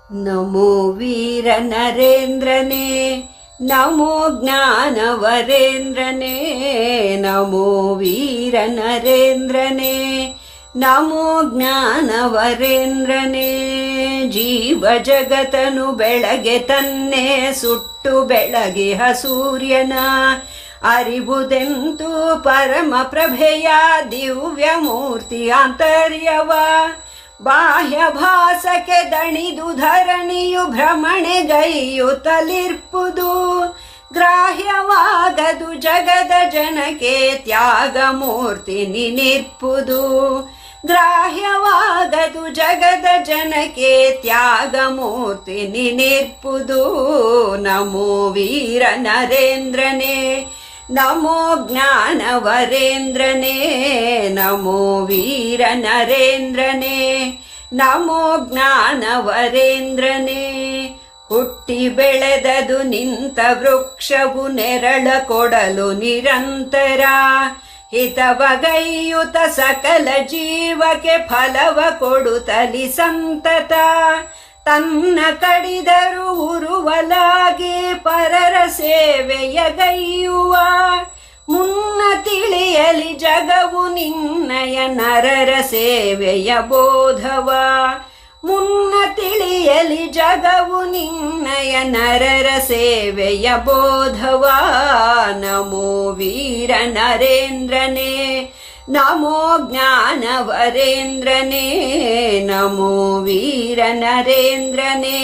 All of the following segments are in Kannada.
ನಮೋ ವೀರ ನರೇಂದ್ರನೇ, ನಮೋ ಜ್ಞಾನವರೇಂದ್ರನೇ, ನಮೋ ವೀರ ನರೇಂದ್ರನೇ, ನಮೋ ಜ್ಞಾನವರೇಂದ್ರನೇ. ಜೀವ ಜಗತನು ಬೆಳಗ್ಗೆ ತನ್ನೆ ಸುಟ್ಟು ಬೆಳಗಿಹ ಸೂರ್ಯನ ಅರಿವುದೆಂತು ಪರಮ ಪ್ರಭೆಯ ದಿವ್ಯ ಮೂರ್ತಿ ಆಂತರ್ಯವ. ಬಾಹ್ಯ ಭಾಸಕ್ಕೆ ದಣಿದು ಧರಣಿಯು ಭ್ರಮಣೆಗೈಯುತ್ತಲಿರ್ಪುದು. ಗ್ರಾಹ್ಯವಾಗದು ಜಗದ ಜನಕ್ಕೆ ತ್ಯಾಗ ಮೂರ್ತಿ ನಿನಿರ್ಪುದು. ಗ್ರಾಹ್ಯವಾಗದು ಜಗದ ಜನಕ್ಕೆ ತ್ಯಾಗ ಮೂರ್ತಿ ನಿನಿರ್ಪುದು. ನಮೋ ವೀರ ನರೇಂದ್ರನೇ, ನಮೋ ಜ್ಞಾನವರೇಂದ್ರನೇ, ನಮೋ ವೀರ ನರೇಂದ್ರನೇ, ನಮೋ ಜ್ಞಾನವರೇಂದ್ರನೇ. ಹುಟ್ಟಿ ಬೆಳೆದದು ನಿಂತ ವೃಕ್ಷವು ನೆರಳ ಕೊಡಲು ನಿರಂತರ. ಹಿತವಗೈಯುತ ಸಕಲ ಜೀವಕ್ಕೆ ಫಲವ ಕೊಡುತ್ತಲಿ ಸಂತತ. ತನ್ನ ಕಡಿದರು ಉರುವಲಾಗಿ ಪರರ ಸೇವೆಯಗೈಯುವ. ಮುನ್ನ ತಿಳಿಯಲಿ ಜಗವು ನಿನ್ನಯ ನರರ ಸೇವೆಯ ಬೋಧವ. ಮುನ್ನ ತಿಳಿಯಲಿ ಜಗವು ನಿನ್ನಯ ನರರ ಸೇವೆಯ ಬೋಧವ. ನಮೋ ವೀರ ನರೇಂದ್ರನೇ, ನಮೋ ಜ್ಞಾನವರೇಂದ್ರನೇ, ನಮೋ ವೀರ ನರೇಂದ್ರನೇ,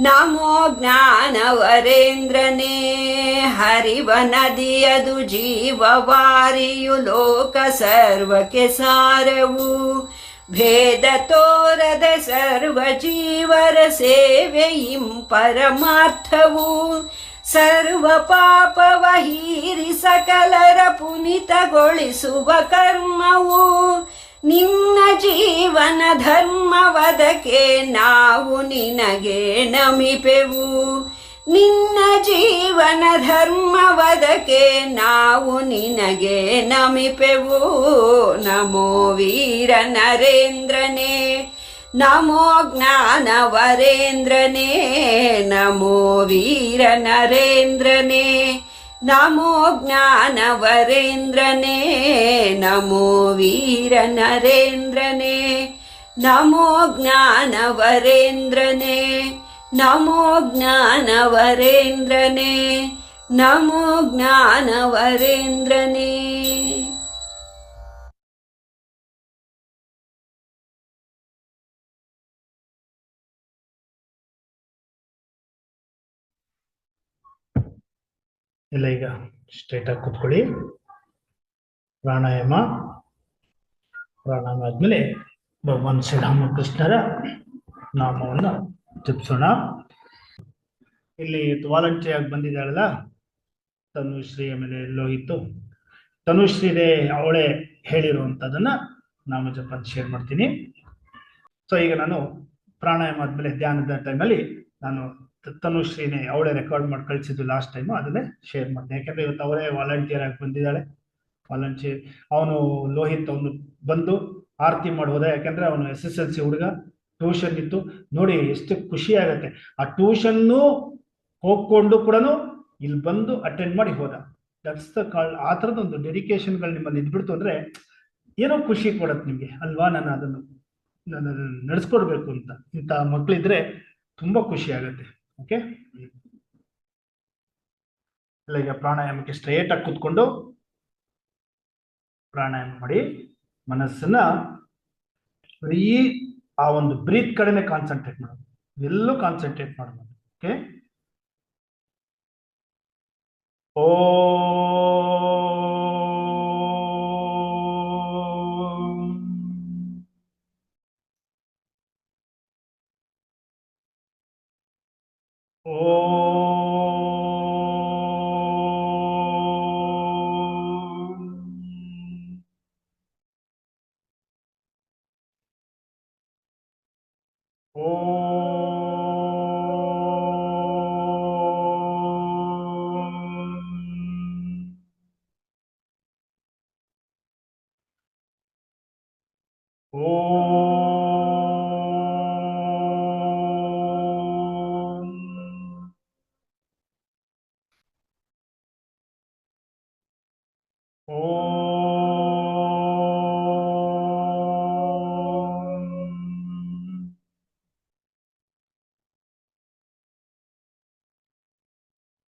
ನಮೋ ಜ್ಞಾನವರೇಂದ್ರನೇ. ಹರಿವ ನದಿಯದು ಜೀವವಾರಿಯು ಲೋಕ ಸರ್ವಕ್ಕೆ ಸಾರವು. ಭೇದ ತೋರದ ಸರ್ವ ಜೀವರ ಸೇವೆಯಿಂ ಪರಮಾರ್ಥವು. ಸರ್ವ ಪಾಪವ ಹೀರಿ ಸಕಲರ ಪುನಿತಗೊಳಿಸುವ ಕರ್ಮವು. ನಿನ್ನ ಜೀವನ ಧರ್ಮವದಕ್ಕೆ ನಾವು ನಿನಗೆ ನಮಿಪೆವು. ನಿನ್ನ ಜೀವನ ಧರ್ಮವದಕ್ಕೆ ನಾವು ನಿನಗೆ ನಮಿಪೆವು. ನಮೋ ವೀರ ನರೇಂದ್ರನೇ, ನಮೋ ಜ್ಞಾನವರೇಂದ್ರನೇ, ನಮೋ ವೀರ ನರೇಂದ್ರನೇ, ನಮೋ ಜ್ಞಾನವರೇಂದ್ರನೇ, ನಮೋ ವೀರ ನರೇಂದ್ರನೇ, ನಮೋ ಜ್ಞಾನವರೇಂದ್ರನೇ, ನಮೋ ಜ್ಞಾನವರೇಂದ್ರನೇ, ನಮೋ ಜ್ಞಾನವರೇಂದ್ರನೇ. ಇಲ್ಲ, ಈಗ ಸ್ಟ್ರೈಟಾಗಿ ಕೂತ್ಕೊಳ್ಳಿ. ಪ್ರಾಣಾಯಾಮ ಆದ್ಮೇಲೆ ಭಗವಾನ್ ಶ್ರೀರಾಮಕೃಷ್ಣರ ನಾಮವನ್ನು ಜಪಿಸೋಣ. ಇಲ್ಲಿ ವಾಲಂಟಿಯರ್ ಆಗಿ ಬಂದಿದ್ದಾಳಲ್ಲ ತನುಶ್ರೀ, ಆಮೇಲೆ ಲೋಹಿತ್ತು. ತನುಶ್ರೀದೇ ಅವಳೇ ಹೇಳಿರುವಂಥದ್ದನ್ನ ನಾಮ ಜಪ ಶೇರ್ ಮಾಡ್ತೀನಿ. ಸೊ ಈಗ ನಾನು ಪ್ರಾಣಾಯಾಮ ಆದ್ಮೇಲೆ ಧ್ಯಾನದ ಟೈಮಲ್ಲಿ ನಾನು ತನುಶ್ರೀನೇ ಅವಳೇ ರೆಕಾರ್ಡ್ ಮಾಡಿ ಕಳಿಸಿದ್ದು ಲಾಸ್ಟ್ ಟೈಮು, ಅದನ್ನೇ ಶೇರ್ ಮಾಡ್ತೀನಿ. ಯಾಕೆಂದ್ರೆ ಇವತ್ತು ಅವಳೇ ವಾಲಂಟಿಯರ್ ಆಗಿ ಬಂದಿದ್ದಾಳೆ. ವಾಲಂಟಿಯರ್ ಅವನು ಲೋಹಿತ್ ಅವನು ಬಂದು ಆರತಿ ಮಾಡಿ ಹೋದ. ಯಾಕೆಂದ್ರೆ ಅವನು SSLC ಹುಡುಗ, ಟ್ಯೂಷನ್ ಇತ್ತು. ನೋಡಿ ಎಷ್ಟು ಖುಷಿ ಆಗತ್ತೆ. ಆ ಟ್ಯೂಷನ್ನು ಹೋಗ್ಕೊಂಡು ಕೂಡ ಇಲ್ಲಿ ಬಂದು ಅಟೆಂಡ್ ಮಾಡಿ ಹೋದ. That's the call. ಆ ಥರದೊಂದು ಡೆಡಿಕೇಶನ್ಗಳು ನಿಮ್ಮಲ್ಲಿ ಇದ್ಬಿಡ್ತು ಅಂದ್ರೆ ಏನೋ ಖುಷಿ ಕೊಡತ್ತೆ ನಿಮ್ಗೆ ಅಲ್ವಾ. ನಾನು ಅದನ್ನು ನಡೆಸ್ಕೊಡ್ಬೇಕು ಅಂತ ಇಂಥ ಮಕ್ಳಿದ್ರೆ ತುಂಬಾ ಖುಷಿ ಆಗತ್ತೆ. ಓಕೆ, ಇಲ್ಲ ಈಗ ಪ್ರಾಣಾಯಾಮಕ್ಕೆ ಸ್ಟ್ರೇಟ್ ಆಗಿ ಕೂತ್ಕೊಂಡು ಪ್ರಾಣಾಯಾಮ ಮಾಡಿ. ಮನಸ್ಸನ್ನ ಬರೀ ಆ ಒಂದು ಬ್ರೀತ್ ಕಡೆನೆ ಕಾನ್ಸಂಟ್ರೇಟ್ ಮಾಡೋದು, ಎಲ್ಲೂ ಕಾನ್ಸಂಟ್ರೇಟ್ ಮಾಡೋದು. ಓಕೆ, ಓ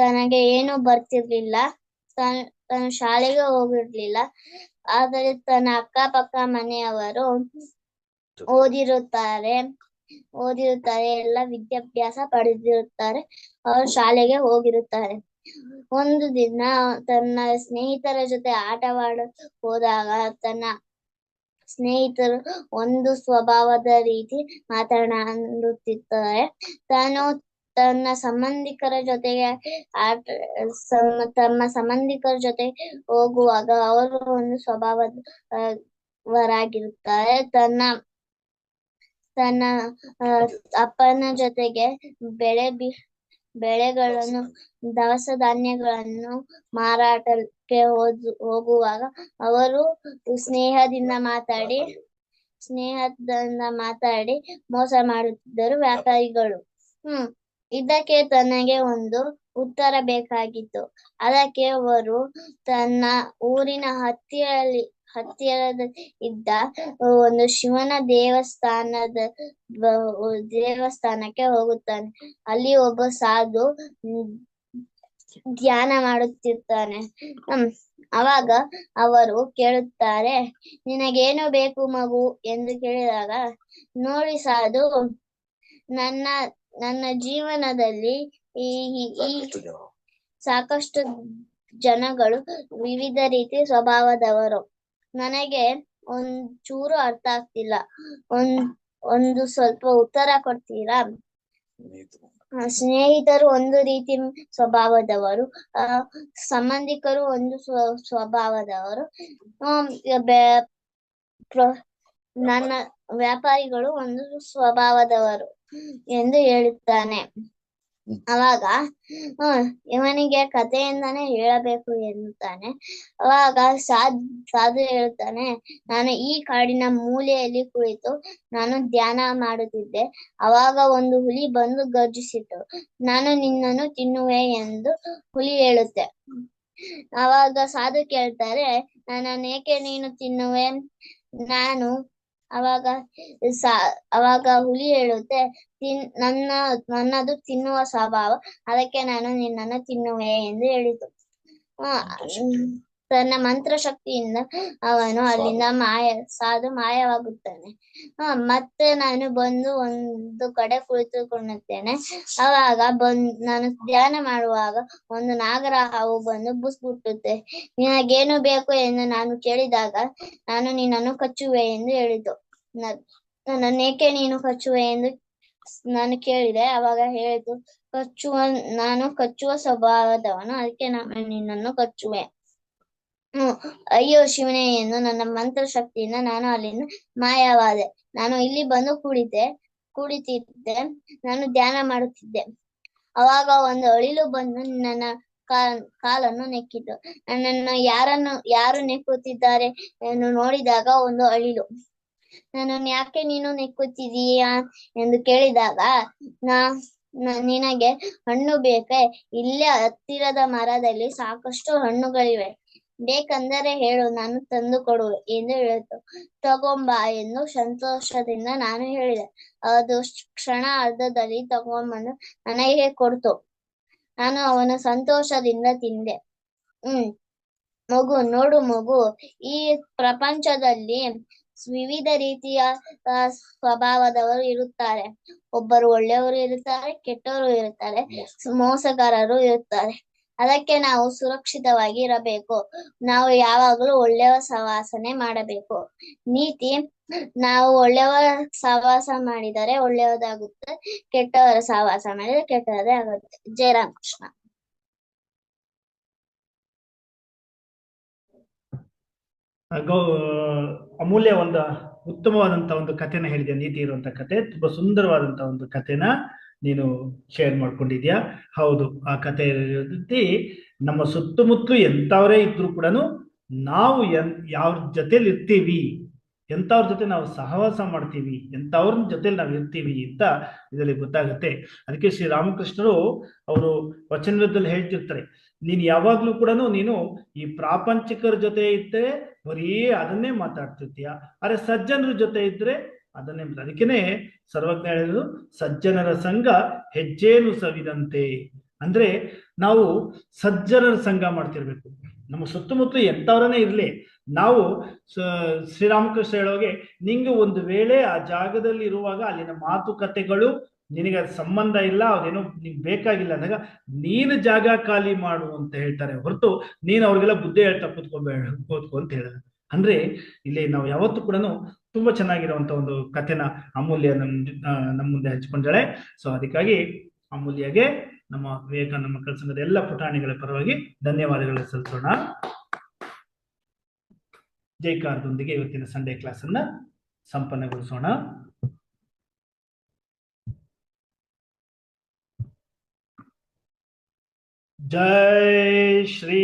ತನಗೆ ಏನು ಬರ್ತಿರ್ಲಿಲ್ಲ. ತಾನು ಶಾಲೆಗೆ ಹೋಗಿರ್ಲಿಲ್ಲ. ಆದರೆ ತನ್ನ ಅಕ್ಕಪಕ್ಕ ಮನೆಯವರು ಓದಿರುತ್ತಾರೆ ಎಲ್ಲ ವಿದ್ಯಾಭ್ಯಾಸ ಪಡೆದಿರುತ್ತಾರೆ. ಅವರು ಶಾಲೆಗೆ ಹೋಗಿರುತ್ತಾರೆ. ಒಂದು ದಿನ ತನ್ನ ಸ್ನೇಹಿತರ ಜೊತೆ ಆಟವಾಡ ಹೋದಾಗ ತನ್ನ ಸ್ನೇಹಿತರು ಒಂದು ಸ್ವಭಾವದ ರೀತಿ ಮಾತನಾಡುತ್ತಿದ್ದಾರೆ. ತಾನು ತನ್ನ ಸಂಬಂಧಿಕರ ಜೊತೆಗೆ ತಮ್ಮ ಸಂಬಂಧಿಕರ ಜೊತೆ ಹೋಗುವಾಗ ಅವರು ಒಂದು ಸ್ವಭಾವದವರಾಗಿರುತ್ತಾರೆ. ತನ್ನ ಅಪ್ಪನ ಜೊತೆಗೆ ಬೆಳೆಗಳನ್ನು ದವಸ ಧಾನ್ಯಗಳನ್ನು ಮಾರಾಟಕ್ಕೆ ಹೋಗುವಾಗ ಅವರು ಸ್ನೇಹದಿಂದ ಮಾತಾಡಿ ಮೋಸ ಮಾಡುತ್ತಿದ್ದರು ವ್ಯಾಪಾರಿಗಳು. ಇದಕ್ಕೆ ತನಗೆ ಒಂದು ಉತ್ತರ ಬೇಕಾಗಿತ್ತು. ಅದಕ್ಕೆ ಅವರು ತನ್ನ ಊರಿನ ಹತ್ತಿರದ ಇದ್ದ ಒಂದು ಶಿವನ ದೇವಸ್ಥಾನಕ್ಕೆ ಹೋಗುತ್ತಾನೆ. ಅಲ್ಲಿ ಒಬ್ಬ ಸಾಧು ಧ್ಯಾನ ಮಾಡುತ್ತಿರ್ತಾನೆ. ಅವಾಗ ಅವರು ಕೇಳುತ್ತಾರೆ, ನಿನಗೇನು ಬೇಕು ಮಗು ಎಂದು ಕೇಳಿದಾಗ, ನೋಡಿ ಸಾಧು, ನನ್ನ ಜೀವನದಲ್ಲಿ ಈ ಸಾಕಷ್ಟು ಜನಗಳು ವಿವಿಧ ರೀತಿ ಸ್ವಭಾವದವರು. ನನಗೆ ಒಂಚೂರು ಅರ್ಥ ಆಗ್ತಿಲ್ಲ. ಒಂದು ಸ್ವಲ್ಪ ಉತ್ತರ ಕೊಡ್ತೀರಾ? ಸ್ನೇಹಿತರು ಒಂದು ರೀತಿ ಸ್ವಭಾವದವರು, ಸಂಬಂಧಿಕರು ಒಂದು ಸ್ವಭಾವದವರು, ನನ್ನ ವ್ಯಾಪಾರಿಗಳು ಒಂದು ಸ್ವಭಾವದವರು ಎಂದು ಹೇಳುತ್ತಾನೆ. ಅವಾಗ ಇವನಿಗೆ ಕಥೆಯಿಂದಾನೇ ಹೇಳಬೇಕು ಎನ್ನುತ್ತಾನೆ. ಅವಾಗ ಸಾಧು ಹೇಳುತ್ತಾನೆ, ನಾನು ಈ ಕಾಡಿನ ಮೂಲೆಯಲ್ಲಿ ಕುಳಿತು ನಾನು ಧ್ಯಾನ ಮಾಡುತ್ತಿದ್ದೆ. ಅವಾಗ ಒಂದು ಹುಲಿ ಬಂದು ಗರ್ಜಿಸಿತು. ನಾನು ನಿನ್ನನ್ನು ತಿನ್ನುವೆ ಎಂದು ಹುಲಿ ಹೇಳುತ್ತೆ. ಅವಾಗ ಸಾಧು ಕೇಳ್ತಾರೆ, ನನ್ನನ್ನೇಕೆ ನೀನು ತಿನ್ನುವೆ? ಅವಾಗ ಹುಲಿ ಹೇಳುತ್ತೆ, ನನ್ನದು ತಿನ್ನುವ ಸ್ವಭಾವ, ಅದಕ್ಕೆ ನಾನು ನಿನ್ನನ್ನು ತಿನ್ನುವೆ ಎಂದು ಹೇಳಿತು. ತನ್ನ ಮಂತ್ರಶಕ್ತಿಯಿಂದ ಅವನು ಅಲ್ಲಿಂದ ಸಾಧು ಮಾಯವಾಗುತ್ತಾನೆ. ಮತ್ತೆ ನಾನು ಬಂದು ಒಂದು ಕಡೆ ಕುಳಿತುಕೊಳ್ಳುತ್ತೇನೆ. ಅವಾಗ ನಾನು ಧ್ಯಾನ ಮಾಡುವಾಗ ಒಂದು ನಾಗರ ಹಾವು ಬಂದು ಬುಸ್ಬಿಟ್ಟುತ್ತೆ. ನಿನಗೇನು ಬೇಕು ಎಂದು ನಾನು ಕೇಳಿದಾಗ, ನಾನು ನಿನ್ನನ್ನು ಕಚ್ಚುವೆ ಎಂದು ಹೇಳಿತು. ನನ್ನನ್ನೇಕೆ ನೀನು ಕಚ್ಚುವೆ ಎಂದು ನಾನು ಕೇಳಿದೆ. ಅವಾಗ ಹೇಳಿತು, ನಾನು ಕಚ್ಚುವ ಸ್ವಭಾವದವನು, ಅದಕ್ಕೆ ನಾನು ನಿನ್ನನ್ನು ಕಚ್ಚುವೆ. ಅಯ್ಯೋ ಶಿವನೇ ಎಂದು ನನ್ನ ಮಂತ್ರಶಕ್ತಿಯಿಂದ ನಾನು ಅಲ್ಲಿಂದ ಮಾಯವಾದೆ. ನಾನು ಇಲ್ಲಿ ಬಂದು ಕುಳಿತಿದ್ದೆ. ನಾನು ಧ್ಯಾನ ಮಾಡುತ್ತಿದ್ದೆ. ಅವಾಗ ಒಂದು ಅಳಿಲು ಬಂದು ನನ್ನ ಕಾಲನ್ನು ನೆಕ್ಕಿತು. ನನ್ನನ್ನು ಯಾರು ನೆಕ್ಕುತ್ತಿದ್ದಾರೆ ಎಂದು ನೋಡಿದಾಗ ಒಂದು ಅಳಿಲು, ನನ್ನನ್ನು ಯಾಕೆ ನೀನು ನೆಕ್ಕುತ್ತಿದೀಯಾ ಎಂದು ಕೇಳಿದಾಗ, ನಿನಗೆ ಹಣ್ಣು ಬೇಕೆ? ಇಲ್ಲೇ ಹತ್ತಿರದ ಮರದಲ್ಲಿ ಸಾಕಷ್ಟು ಹಣ್ಣುಗಳಿವೆ, ಬೇಕಂದರೆ ಹೇಳು, ನಾನು ತಂದು ಕೊಡುವೆ ಎಂದು ಹೇಳಿತು. ತಗೊಂಬಾ ಎಂದು ಸಂತೋಷದಿಂದ ನಾನು ಹೇಳಿದೆ. ಅದು ಕ್ಷಣಾರ್ಧದಲ್ಲಿ ತಗೊಂಬಂದು ನನಗೆ ಕೊಡ್ತು. ನಾನು ಅವನ ಸಂತೋಷದಿಂದ ತಿಂದೆ. ನೋಡು ಮಗು, ಈ ಪ್ರಪಂಚದಲ್ಲಿ ವಿವಿಧ ರೀತಿಯ ಸ್ವಭಾವದವರು ಇರುತ್ತಾರೆ. ಒಬ್ಬರು ಒಳ್ಳೆಯವರು ಇರುತ್ತಾರೆ, ಕೆಟ್ಟವರು ಇರುತ್ತಾರೆ, ಮೋಸಗಾರರು ಇರುತ್ತಾರೆ. ಅದಕ್ಕೆ ನಾವು ಸುರಕ್ಷಿತವಾಗಿ ಇರಬೇಕು. ನಾವು ಯಾವಾಗಲೂ ಒಳ್ಳೆಯ ಸಹವಾಸನೆ ಮಾಡಬೇಕು. ನೀತಿ, ನಾವು ಒಳ್ಳೆಯವರ ಸಹವಾಸ ಮಾಡಿದರೆ ಒಳ್ಳೆಯದಾಗುತ್ತೆ, ಕೆಟ್ಟವರ ಸಹವಾಸ ಮಾಡಿದರೆ ಕೆಟ್ಟದೇ ಆಗುತ್ತೆ. ಜೈ ರಾಮಕೃಷ್ಣ. ಅಮೂಲ್ಯ ಒಂದು ಉತ್ತಮವಾದಂತ ಒಂದು ಕಥೆನ ಹೇಳಿದ್ಯಾ, ನೀತಿ ಇರುವಂತ ಕತೆ, ತುಂಬಾ ಸುಂದರವಾದಂತ ಒಂದು ಕಥೆನ ನೀನು ಶೇರ್ ಮಾಡ್ಕೊಂಡಿದ್ಯಾ. ಹೌದು, ಆ ಕಥೆ ರೀತಿ ನಮ್ಮ ಸುತ್ತಮುತ್ತಲು ಎಂಥವರೇ ಇದ್ರು ಕೂಡ ನಾವು ಯಾವ ಜೊತೆಲಿ ಇರ್ತೀವಿ, ಎಂಥವ್ರ ಜೊತೆ ನಾವು ಸಹವಾಸ ಮಾಡ್ತೀವಿ, ಎಂಥವ್ರ ಜೊತೆಲಿ ನಾವು ಇರ್ತೀವಿ ಅಂತ ಇದರಲ್ಲಿ ಗೊತ್ತಾಗುತ್ತೆ. ಅದಕ್ಕೆ ಶ್ರೀರಾಮಕೃಷ್ಣರು ಅವರು ವಚನದಲ್ಲಿ ಹೇಳ್ತಿರ್ತಾರೆ, ನೀನು ಯಾವಾಗ್ಲೂ ಕೂಡ ನೀನು ಈ ಪ್ರಾಪಂಚಿಕರ ಜೊತೆ ಇದ್ದರೆ ಬರೀ ಅದನ್ನೇ ಮಾತಾಡ್ತಿರ್ತೀಯ, ಅರೆ ಸಜ್ಜನರ ಜೊತೆ ಇದ್ರೆ ಅದನ್ನೇ ಅದಕ್ಕೇನೆ ಸರ್ವಜ್ಞ ಹೇಳಿದ್ರು ಸಜ್ಜನರ ಸಂಘ ಹೆಜ್ಜೇನು ಸವಿದಂತೆ. ಅಂದ್ರೆ ನಾವು ಸಜ್ಜನರ ಸಂಘ ಮಾಡ್ತಿರ್ಬೇಕು. ನಮ್ಮ ಸುತ್ತಮುತ್ತ ಎಂಥವ್ರನ್ನೇ ಇರ್ಲಿ, ನಾವು ಶ್ರೀರಾಮಕೃಷ್ಣ ಹೇಳೋಗೆ ನಿಂಗೆ ಒಂದು ವೇಳೆ ಆ ಜಾಗದಲ್ಲಿ ಇರುವಾಗ ಅಲ್ಲಿನ ಮಾತುಕತೆಗಳು ನಿನಗೆ ಸಂಬಂಧ ಇಲ್ಲ, ಅದೇನೋ ನಿಂಗೆ ಬೇಕಾಗಿಲ್ಲ ಅಂದಾಗ ನೀನು ಜಾಗ ಖಾಲಿ ಮಾಡು ಅಂತ ಹೇಳ್ತಾರೆ ಹೊರತು ನೀನು ಅವ್ರಿಗೆಲ್ಲ ಬುದ್ಧಿ ಹೇಳ್ತಾ ಕೂತ್ಕೊ ಅಂತ ಹೇಳಿದ. ಅಂದ್ರೆ ಇಲ್ಲಿ ನಾವು ಯಾವತ್ತೂ ಕೂಡ ತುಂಬಾ ಚೆನ್ನಾಗಿರುವಂತ ಒಂದು ಕಥೆನ ಅಮೂಲ್ಯ ನಮ್ಮ ಮುಂದೆ ಹಂಚಿಕೊಂಡಾಳೆ. ಸೊ ಅದಕ್ಕಾಗಿ ಅಮೂಲ್ಯಗೆ ನಮ್ಮ ವಿವೇಕಾನಂದ ಮಕ್ಕಳ ಸಂಘದ ಎಲ್ಲ ಪುಟಾಣಿಗಳ ಪರವಾಗಿ ಧನ್ಯವಾದಗಳು ಸಲ್ಲಿಸೋಣ. ಜೈಕಾರದೊಂದಿಗೆ ಇವತ್ತಿನ ಸಂಡೇ ಕ್ಲಾಸ್ ಅನ್ನ ಸಂಪನ್ನಗೊಳಿಸೋಣ. जय श्री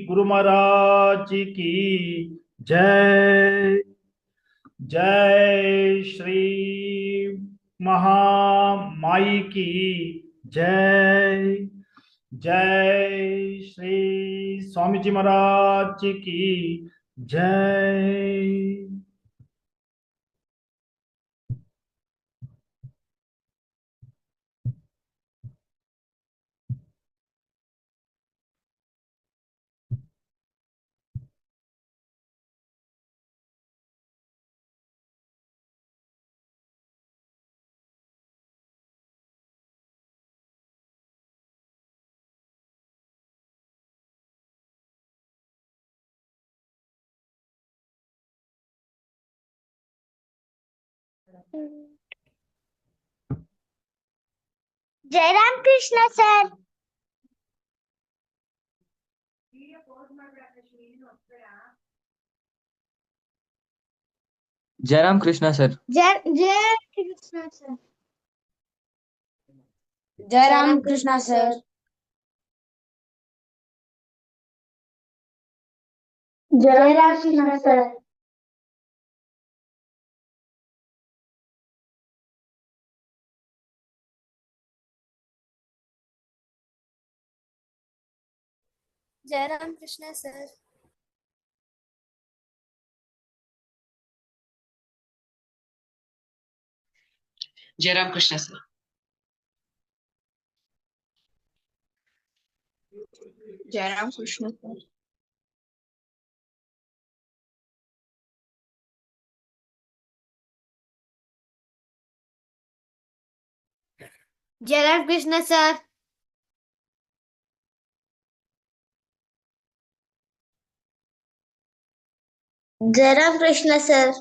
गुरु महाराज की जय। जय श्री महामाई की जय। जय श्री स्वामी जी महाराज की जय। जय राम कृष्ण सर. जय राम कृष्णा सर. जय कृष्ण सर. जय राम कृष्ण सर. जय राम कृष्ण सर. जय राम कृष्ण सर. जय राम कृष्ण सर. जय राम कृष्ण सर. जय राम कृष्ण सर. जय राम कृष्ण सर.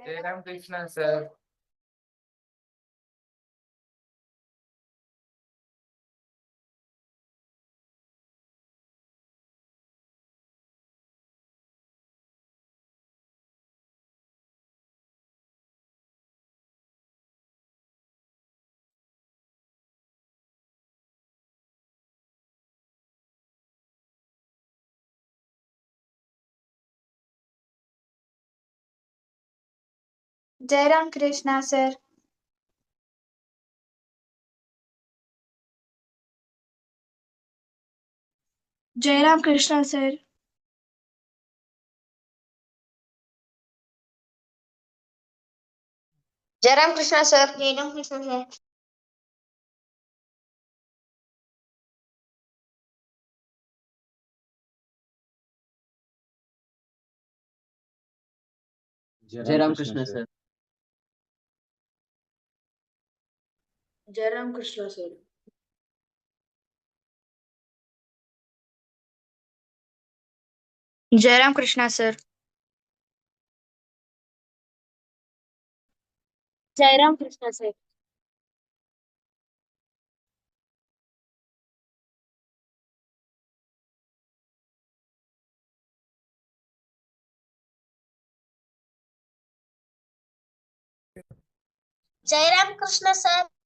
जय राम कृष्णा सर. जय राम कृष्ण सर. जय राम कृष्ण सर. जय राम कृष्ण सर. जय राम कृष्ण सर. जय राम कृष्णा सर. जय राम कृष्ण सर. जय राम कृष्ण सर. जय राम कृष्ण सर. जय राम कृष्ण सर.